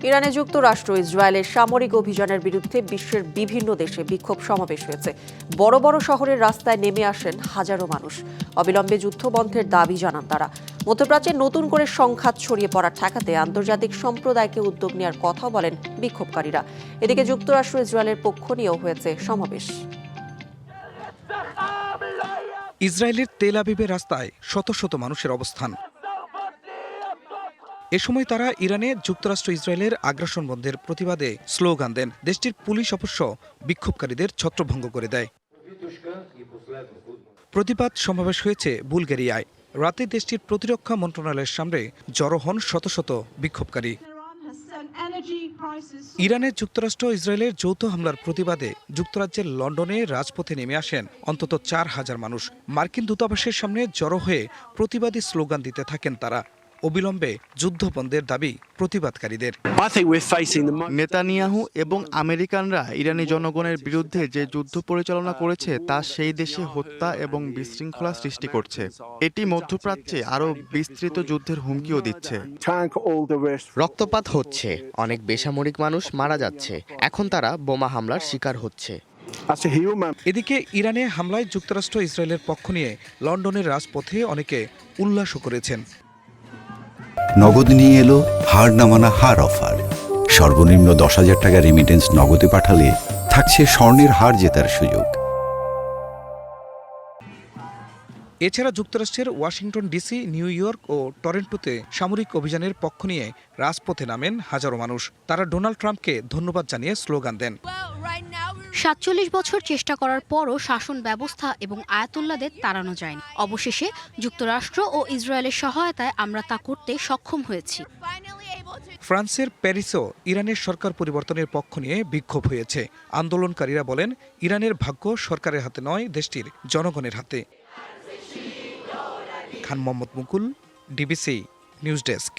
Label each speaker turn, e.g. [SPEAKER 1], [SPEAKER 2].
[SPEAKER 1] ইরানে যুক্তরাষ্ট্র ইসরায়েলের সামরিক অভিযানের বিরুদ্ধে বিশ্বের বিভিন্ন দেশে বিক্ষোভ সমাবেশ হয়েছে। বড় বড় শহরের রাস্তায় নেমে আসেন হাজারো মানুষ। অবিলম্বে যুদ্ধ বন্ধের দাবি জানান তারা। মধ্যপ্রাচ্যে নতুন করে সংঘাত ছড়িয়ে পড়া ঠেকাতে আন্তর্জাতিক সম্প্রদায়কে উদ্যোগ নেওয়ার কথা বলেন বিক্ষোভকারীরা। এদিকে যুক্তরাষ্ট্র ইসরায়েলের পক্ষ নিয়েও হয়েছে সমাবেশ।
[SPEAKER 2] ইসরায়েলের তেল আবিবের রাস্তায় শত শত মানুষের অবস্থান। এ সময় তারা ইরানে যুক্তরাষ্ট্র ইসরায়েলের আগ্রাসন বন্ধের প্রতিবাদে স্লোগান দেন। দেশটির পুলিশ অবশ্য বিক্ষোভকারীদের ছত্রভঙ্গ করে দেয়। প্রতিবাদ সমাবেশ হয়েছে বুলগেরিয়ায়। রাতে দেশটির প্রতিরক্ষা মন্ত্রণালয়ের সামনে জড়ো হন শত শত বিক্ষোভকারী। ইরানে যুক্তরাষ্ট্র ইসরায়েলের যৌথ হামলার প্রতিবাদে যুক্তরাজ্যের লন্ডনে রাজপথে নেমে আসেন অন্তত ৪,০০০ মানুষ। মার্কিন দূতাবাসের সামনে জড়ো হয়ে প্রতিবাদী স্লোগান দিতে থাকেন তারা। অবিলম্বে যুদ্ধবন্ধের দাবি প্রতিবাদকারীদের।
[SPEAKER 3] নেতানিয়াহু এবং আমেরিকানরা ইরানি জনগণের বিরুদ্ধে যে যুদ্ধ পরিচালনা করেছে তা সেই দেশে হত্যা এবং বিশৃঙ্খলা সৃষ্টি করছে। এটি মধ্যপ্রাচ্যে আরও বিস্তৃত যুদ্ধের হুমকিও দিচ্ছে।
[SPEAKER 4] রক্তপাত হচ্ছে, অনেক বেসামরিক মানুষ মারা যাচ্ছে, এখন তারা বোমা হামলার শিকার হচ্ছে।
[SPEAKER 2] এদিকে ইরানে হামলায় যুক্তরাষ্ট্র ইসরায়েলের পক্ষ নিয়ে লন্ডনের রাজপথে অনেকে উল্লাসও করেছেন।
[SPEAKER 5] নগদ নিয়ে এলো হার না মানা হার অফার। সর্বনিম্ন 10,000 টাকা রেমিটেন্স নগদে পাঠালে থাকছে স্বর্ণের হার জেতার সুযোগ।
[SPEAKER 2] এছাড়া যুক্তরাষ্ট্রের ওয়াশিংটন ডিসি, নিউ ইয়র্ক ও টরন্টোতে সামরিক অভিযানের পক্ষ নিয়ে রাজপথে নামেন হাজারো মানুষ। তারা ডোনাল্ড ট্রাম্পকে ধন্যবাদ জানিয়ে স্লোগান দেন।
[SPEAKER 6] ৪৭ বছর চেষ্টা করার পরও শাসন ব্যবস্থা এবং আয়াতুল্লাদের তাড়ানো যায়নি। অবশেষে যুক্তরাষ্ট্র ও ইসরায়েলের সহায়তায় আমরা তা করতে সক্ষম হয়েছি।
[SPEAKER 2] ফ্রান্সের প্যারিসও ইরানের সরকার পরিবর্তনের পক্ষ নিয়ে বিক্ষোভ হয়েছে। আন্দোলনকারীরা বলেন, ইরানের ভাগ্য সরকারের হাতে নয়, দেশটির জনগণের হাতে। খান মোহাম্মদ মুকুল, ডিবিসি নিউজ ডেস্ক।